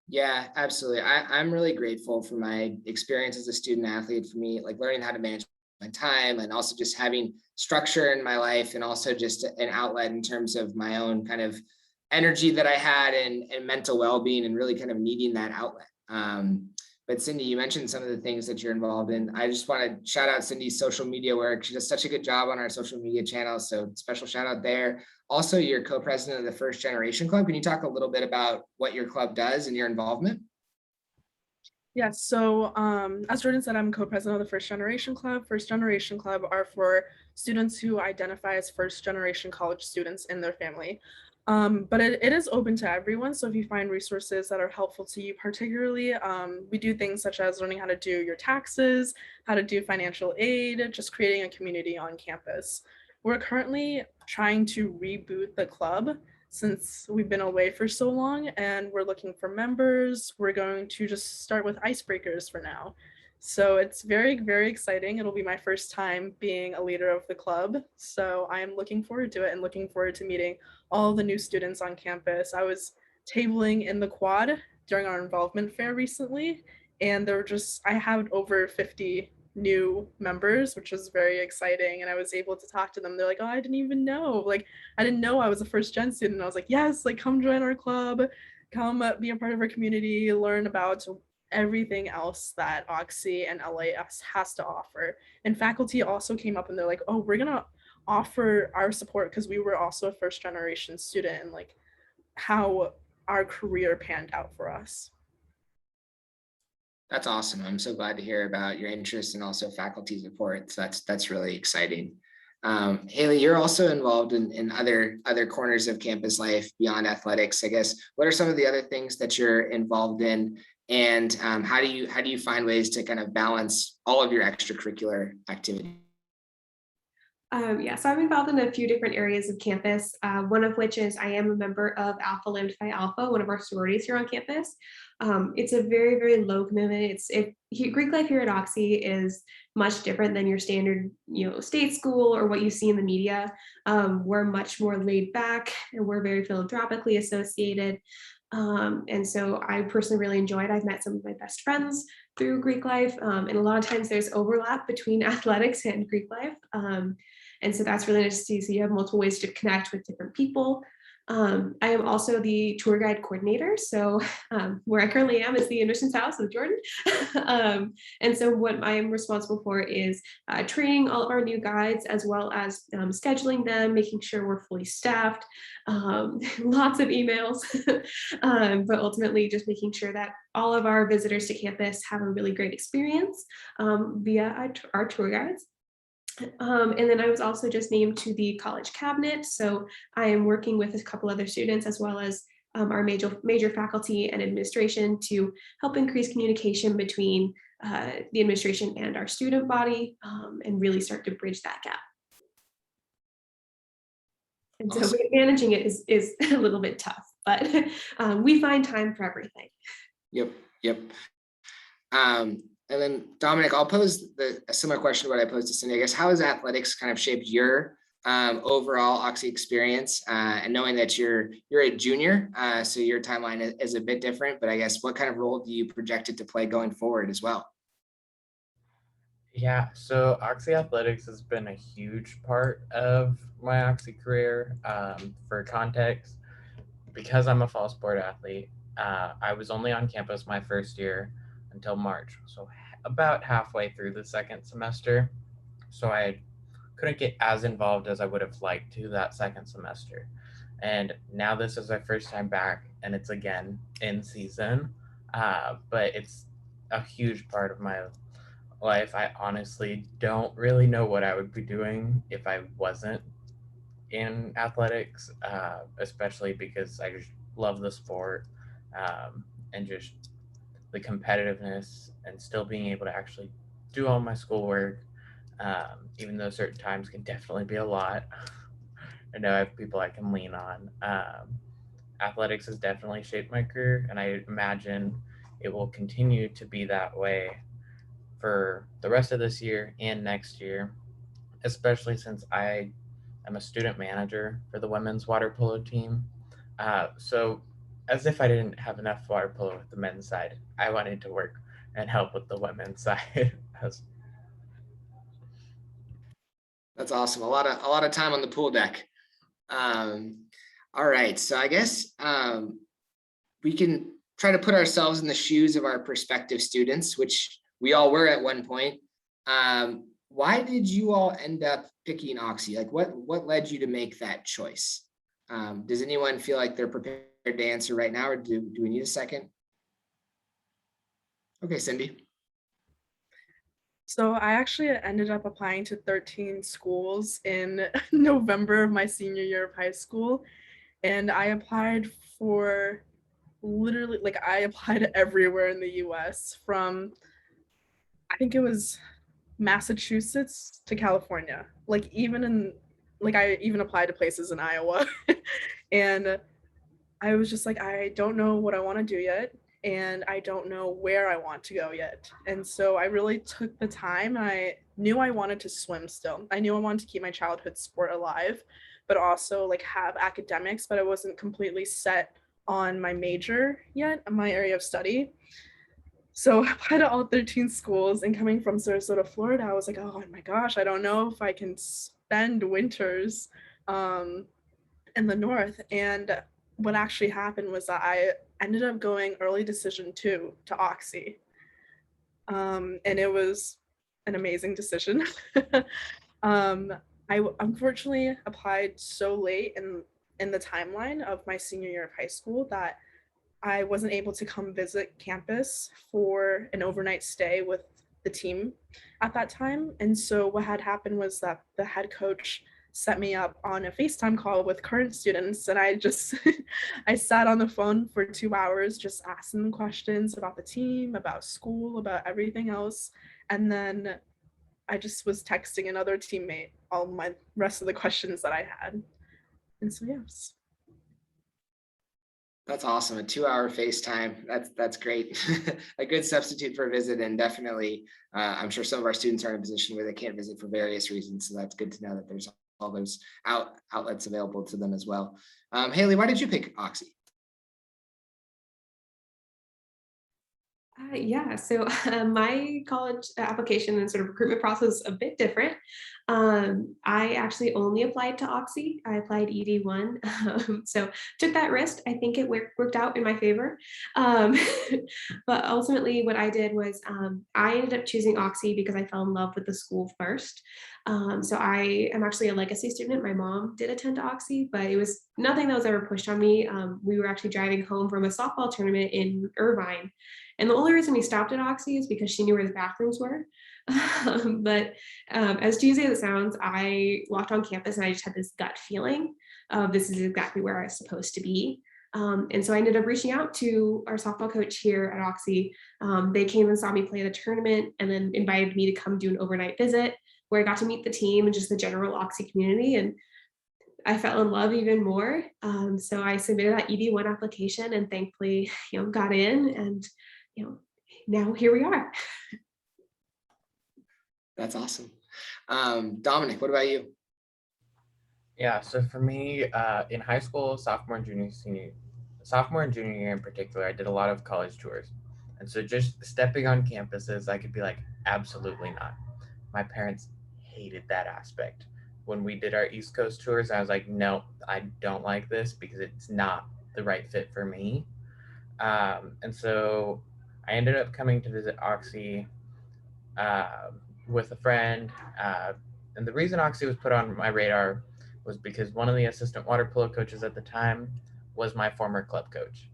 Yeah, absolutely. I'm really grateful for my experience as a student athlete. For me, like learning how to manage my time and also just having structure in my life, and also just an outlet in terms of my own kind of energy that I had and mental well-being, and really kind of needing that outlet. But Cindy, you mentioned some of the things that you're involved in. I just want to shout out Cindy's social media work. She does such a good job on our social media channels. So special shout out there. Also, you're co-president of the First Generation Club. Can you talk a little bit about what your club does and your involvement? Yeah, so as Jordan said, I'm co-president of the First Generation Club. First Generation Club are for students who identify as first generation college students in their family. But it is open to everyone. So if you find resources that are helpful to you, particularly, we do things such as learning how to do your taxes, how to do financial aid, just creating a community on campus. We're currently trying to reboot the club since we've been away for so long, and we're looking for members. We're going to just start with icebreakers for now. So it's very exciting. It'll be my first time being a leader of the club. So I'm looking forward to it and looking forward to meeting all the new students on campus. I was tabling in the quad during our involvement fair recently, and I had over 50 new members, which was very exciting. And I was able to talk to them. They're like, oh, I didn't even know. Like, I didn't know I was a first gen student. And I was like, yes, like come join our club, come be a part of our community, learn about everything else that Oxy and LAS has to offer. And faculty also came up and they're like, oh, we're gonna offer our support because we were also a first generation student, and like how our career panned out for us. That's awesome. I'm so glad to hear about your interest and also faculty support. So that's really exciting. Haley, you're also involved in other corners of campus life beyond athletics. I guess, what are some of the other things that you're involved in, and how do you find ways to kind of balance all of your extracurricular activity? Yeah, so I'm involved in a few different areas of campus, one of which is I am a member of Alpha Lambda Phi Alpha, one of our sororities here on campus. It's a very low commitment. Greek life here at Oxy is much different than your standard, state school or what you see in the media. We're much more laid back, and we're very philanthropically associated. And so I personally really enjoy it. I've met some of my best friends through Greek life, and a lot of times there's overlap between athletics and Greek life. And so that's really nice to see. So you have multiple ways to connect with different people. I am also the tour guide coordinator. So where I currently am is the Admissions House of Jordan. And so what I am responsible for is training all of our new guides, as well as scheduling them, making sure we're fully staffed, lots of emails, but ultimately just making sure that all of our visitors to campus have a really great experience via our tour guides. And then I was also just named to the college cabinet. So I am working with a couple other students, as well as our major faculty and administration, to help increase communication between the administration and our student body, and really start to bridge that gap. And so Awesome. managing it is a little bit tough, but we find time for everything. Yep. And then Dominic, I'll pose a similar question to what I posed to Cindy. I guess, how has athletics kind of shaped your overall Oxy experience? And knowing that you're a junior, so your timeline is a bit different, but I guess what kind of role do you project it to play going forward as well? Yeah, so Oxy Athletics has been a huge part of my Oxy career. For context, because I'm a fall sport athlete, I was only on campus my first year until March, so about halfway through the second semester. So I couldn't get as involved as I would have liked to that second semester. And now this is my first time back, and it's again in season, but it's a huge part of my life. I honestly don't really know what I would be doing if I wasn't in athletics, especially because I just love the sport, and just the competitiveness and still being able to actually do all my schoolwork, even though certain times can definitely be a lot. I know I have people I can lean on. Athletics has definitely shaped my career, and I imagine it will continue to be that way for the rest of this year and next year, especially since I am a student manager for the women's water polo team. So as if I didn't have enough water polo with the men's side, I wanted to work and help with the women's side. That's awesome. A lot of time on the pool deck. All right, so I guess we can try to put ourselves in the shoes of our prospective students, which we all were at one point. Why did you all end up picking Oxy? Like, what led you to make that choice? Does anyone feel like they're prepared to answer right now, or do we need a second? Okay, Cindy. So I actually ended up applying to 13 schools in November of my senior year of high school. And I applied for literally, like, I applied everywhere in the US, from, I think it was Massachusetts to California. Like, I even applied to places in Iowa. And I was just like, I don't know what I want to do yet, and I don't know where I want to go yet. And so I really took the time. I knew I wanted to swim still. I knew I wanted to keep my childhood sport alive, but also like have academics, but I wasn't completely set on my major yet, my area of study. So I applied to all 13 schools, and coming from Sarasota, Florida, I was like, oh my gosh, I don't know if I can spend winters in the north. And what actually happened was that I ended up going early decision 2 to Oxy. And it was an amazing decision. I unfortunately applied so late in the timeline of my senior year of high school that I wasn't able to come visit campus for an overnight stay with the team at that time. And so what had happened was that the head coach set me up on a FaceTime call with current students, and I just I sat on the phone for 2 hours just asking them questions about the team, about school, about everything else. And then I just was texting another teammate all my rest of the questions that I had. And so yes. That's awesome. A 2-hour FaceTime. That's great. A good substitute for a visit, and definitely, I'm sure some of our students are in a position where they can't visit for various reasons. So that's good to know that there's all those outlets available to them as well. Haley, why did you pick Oxy? Yeah, so my college application and sort of recruitment process is a bit different. I actually only applied to Oxy. I applied ED1, so took that risk. I think it worked out in my favor. But ultimately what I did was I ended up choosing Oxy because I fell in love with the school first. So I am actually a legacy student. My mom did attend Oxy, but it was nothing that was ever pushed on me. We were actually driving home from a softball tournament in Irvine. And the only reason we stopped at Oxy is because she knew where the bathrooms were. But as cheesy as it sounds, I walked on campus and I just had this gut feeling of this is exactly where I was supposed to be. And so I ended up reaching out to our softball coach here at Oxy. They came and saw me play the tournament and then invited me to come do an overnight visit where I got to meet the team and just the general Oxy community. And I fell in love even more. So I submitted that ED1 application and thankfully, got in, and, now here we are. That's awesome. Dominic, what about you? Yeah, so for me, in high school, sophomore and junior year in particular, I did a lot of college tours. And so just stepping on campuses, I could be like, absolutely not. My parents hated that aspect. When we did our East Coast tours, I was like, no, I don't like this because it's not the right fit for me. And so I ended up coming to visit Oxy with a friend. And the reason Oxy was put on my radar was because one of the assistant water polo coaches at the time was my former club coach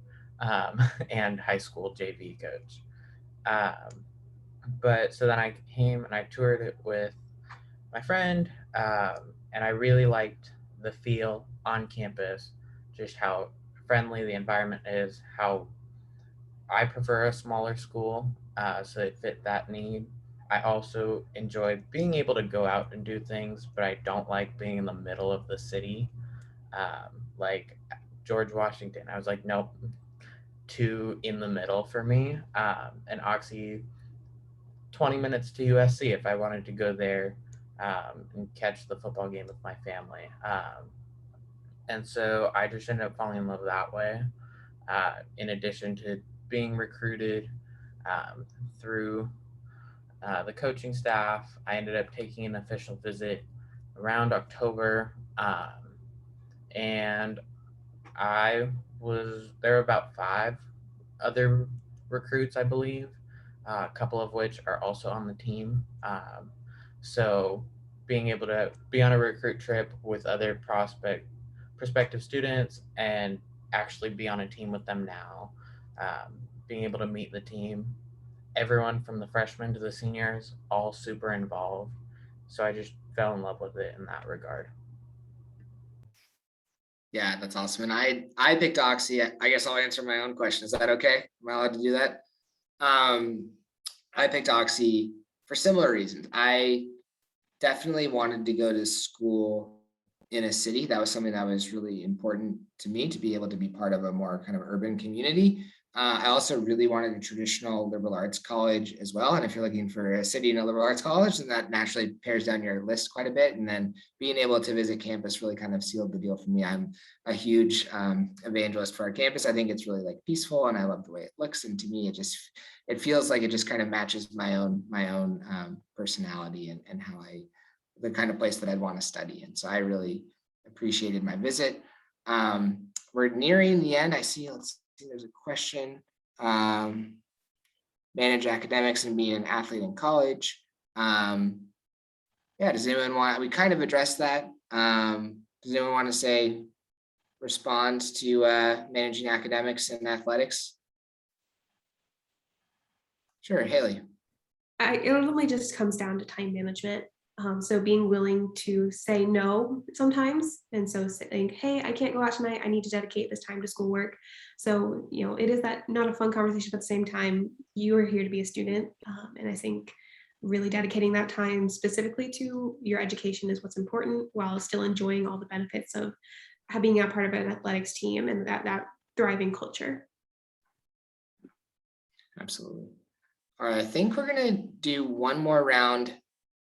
and high school JV coach. But so then I came and I toured it with my friend, and I really liked the feel on campus, just how friendly the environment is, how I prefer a smaller school, so it fit that need. I also enjoyed being able to go out and do things, but I don't like being in the middle of the city. Like George Washington, I was like, nope, too in the middle for me. And Oxy, 20 minutes to USC if I wanted to go there and catch the football game with my family. And so I just ended up falling in love that way, in addition to being recruited through the coaching staff. I ended up taking an official visit around October, and there were about 5 other recruits, I believe, a couple of which are also on the team. So being able to be on a recruit trip with other prospective students and actually be on a team with them now, being able to meet the team, everyone from the freshmen to the seniors, all super involved. So I just fell in love with it in that regard. Yeah, that's awesome. And I picked Oxy. I guess I'll answer my own question. Is that okay? Am I allowed to do that? I picked Oxy for similar reasons. I definitely wanted to go to school in a city. That was something that was really important to me, to be able to be part of a more kind of urban community. I also really wanted a traditional liberal arts college as well. And if you're looking for a city and a liberal arts college, then that naturally pares down your list quite a bit. And then being able to visit campus really kind of sealed the deal for me. I'm a huge evangelist for our campus. I think it's really like peaceful and I love the way it looks. And to me, it feels like it just kind of matches my own personality and how the kind of place that I'd want to study. And so I really appreciated my visit. We're nearing the end. I see, let's see, there's a question. Manage academics and be an athlete in college. Yeah, does anyone want, we kind of addressed that. Does anyone want to respond to managing academics and athletics? Sure, Haley. It ultimately just comes down to time management. So being willing to say no sometimes. And so saying, hey, I can't go out tonight. I need to dedicate this time to schoolwork. So, it is that not a fun conversation, but at the same time, you are here to be a student. And I think really dedicating that time specifically to your education is what's important, while still enjoying all the benefits of being a part of an athletics team and that thriving culture. Absolutely. All right, I think we're gonna do one more round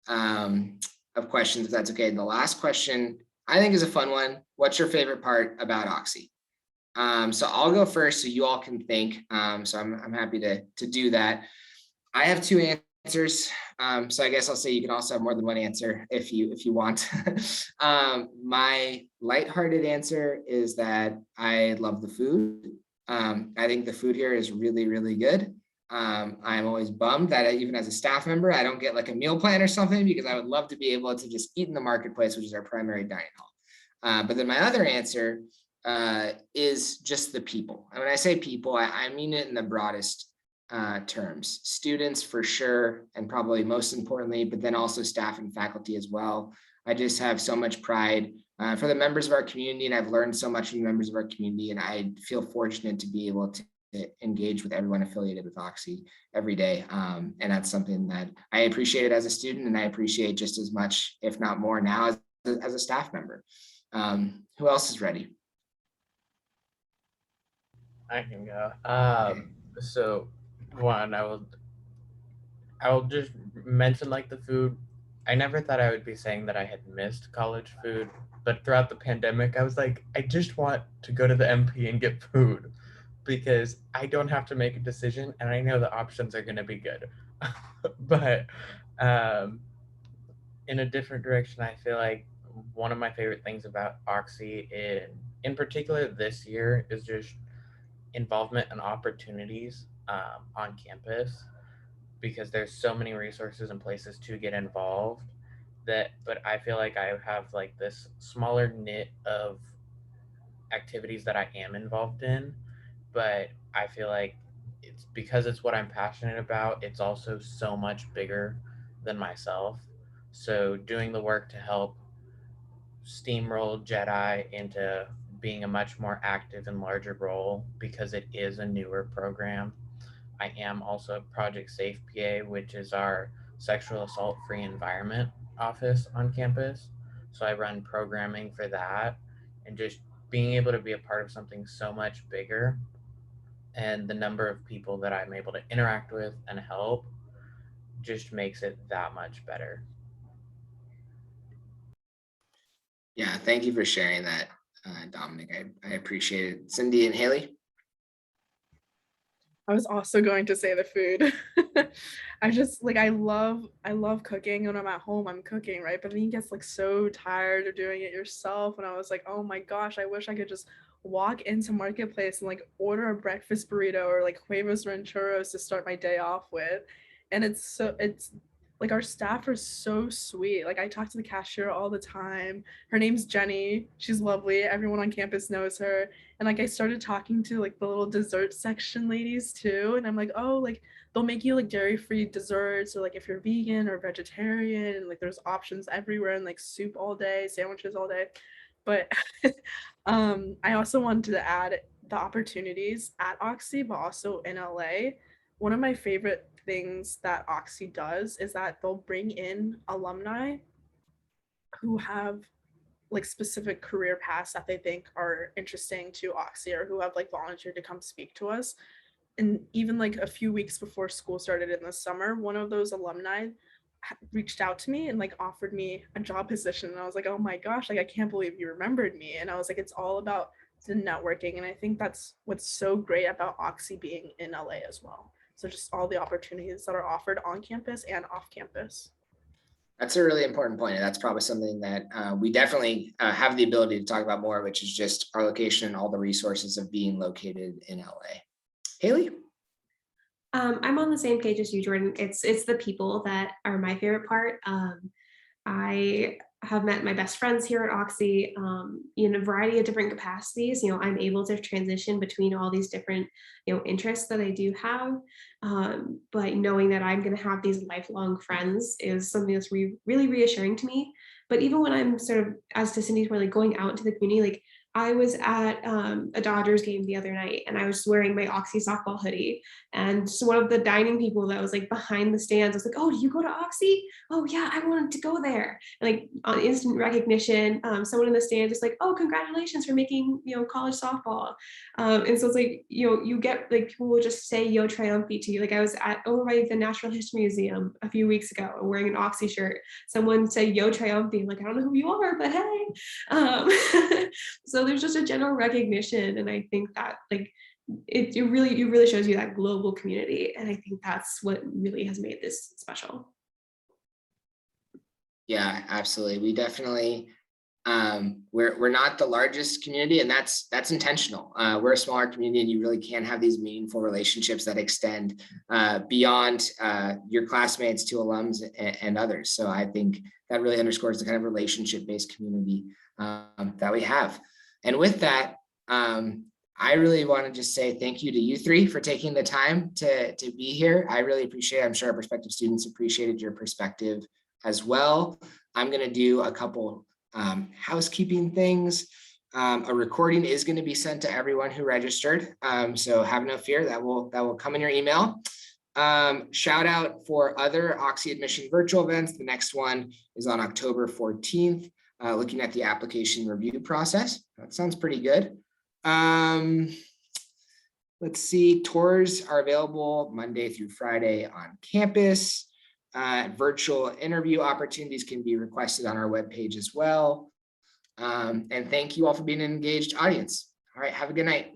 of questions, if that's okay. And the last question I think is a fun one. What's your favorite part about Oxy? So I'll go first so you all can think. So I'm happy to do that. I have 2 answers. So I guess I'll say you can also have more than one answer if you want. My lighthearted answer is that I love the food. I think the food here is really, really good. I'm always bummed that even as a staff member, I don't get like a meal plan or something, because I would love to be able to just eat in the marketplace, which is our primary dining hall. But then my other answer is just the people. And when I say people, I mean it in the broadest terms. Students for sure, and probably most importantly, but then also staff and faculty as well. I just have so much pride for the members of our community, and I've learned so much from the members of our community, and I feel fortunate to be able to engage with everyone affiliated with Oxy every day. And that's something that I appreciated as a student, and I appreciate just as much, if not more now, as a staff member. Who else is ready? I can go. So one, I will just mention like the food. I never thought I would be saying that I had missed college food, but throughout the pandemic, I was like, I just want to go to the MP and get food because I don't have to make a decision and I know the options are going to be good. But um, in a different direction, I feel like one of my favorite things about Oxy in particular this year is just involvement and opportunities on campus because there's so many resources and places to get involved but I feel like I have like this smaller knit of activities that I am involved in, but I feel like it's because it's what I'm passionate about, it's also so much bigger than myself. So doing the work to help steamroll Jedi into being a much more active and larger role because it is a newer program. I am also a Project Safe PA, which is our sexual assault free environment office on campus. So I run programming for that and just being able to be a part of something so much bigger and the number of people that I'm able to interact with and help just makes it that much better. Yeah, thank you for sharing that, Dominic. I appreciate it. Cindy and Haley? I was also going to say the food. I just like I love cooking. When I'm at home, I'm cooking, right? But then you get like so tired of doing it yourself. And I was like, oh my gosh, I wish I could just walk into Marketplace and like order a breakfast burrito or like huevos rancheros to start my day off with. And it's like our staff are so sweet. Like I talk to the cashier all the time. Her name's Jenny. She's lovely. Everyone on campus knows her. And like I started talking to like the little dessert section ladies too. And I'm like, oh, like they'll make you like dairy-free desserts, or like if you're vegan or vegetarian, and like there's options everywhere, and like soup all day, sandwiches all day. But I also wanted to add the opportunities at Oxy, but also in LA. One of my favorite things that Oxy does is that they'll bring in alumni who have like specific career paths that they think are interesting to Oxy, or who have like volunteered to come speak to us. And even like a few weeks before school started in the summer, one of those alumni reached out to me and like offered me a job position. And I was like, oh my gosh, like I can't believe you remembered me. And I was like, it's all about the networking. And I think that's what's so great about Oxy being in LA as well. So just all the opportunities that are offered on campus and off campus. That's a really important point. And that's probably something that we definitely have the ability to talk about more, which is just our location and all the resources of being located in LA. Haley? I'm on the same page as you, Jordan. It's the people that are my favorite part. I have met my best friends here at Oxy in a variety of different capacities. You know, I'm able to transition between all these different, interests that I do have. But knowing that I'm going to have these lifelong friends is something that's really reassuring to me. But even when I'm sort of, as to Cindy's point, like going out into the community, like I was at a Dodgers game the other night and I was wearing my Oxy softball hoodie. And so one of the dining people that was like behind the stands was like, oh, do you go to Oxy? Oh yeah, I wanted to go there. And like on instant recognition, someone in the stand is like, oh, congratulations for making, college softball. And so it's like, you get like people will just say yo triumphi to you. Like I was over by the Natural History Museum a few weeks ago wearing an Oxy shirt. Someone said yo triumphi. I'm like, I don't know who you are, but hey. So there's just a general recognition. And I think that like, it really shows you that global community. And I think that's what really has made this special. Yeah, absolutely. We definitely, we're not the largest community, and that's intentional. We're a smaller community, and you really can have these meaningful relationships that extend beyond your classmates to alums and others. So I think that really underscores the kind of relationship-based community that we have. And with that, I really want to just say thank you to you three for taking the time to be here. I really appreciate it. I'm sure our prospective students appreciated your perspective as well. I'm going to do a couple housekeeping things. A recording is going to be sent to everyone who registered. So have no fear, that will come in your email. Shout out for other Oxy admission virtual events. The next one is on October 14th. looking at the application review process. That sounds pretty good. Let's see, tours are available Monday through Friday on campus. Virtual interview opportunities can be requested on our webpage as well. And thank you all for being an engaged audience. All right, have a good night.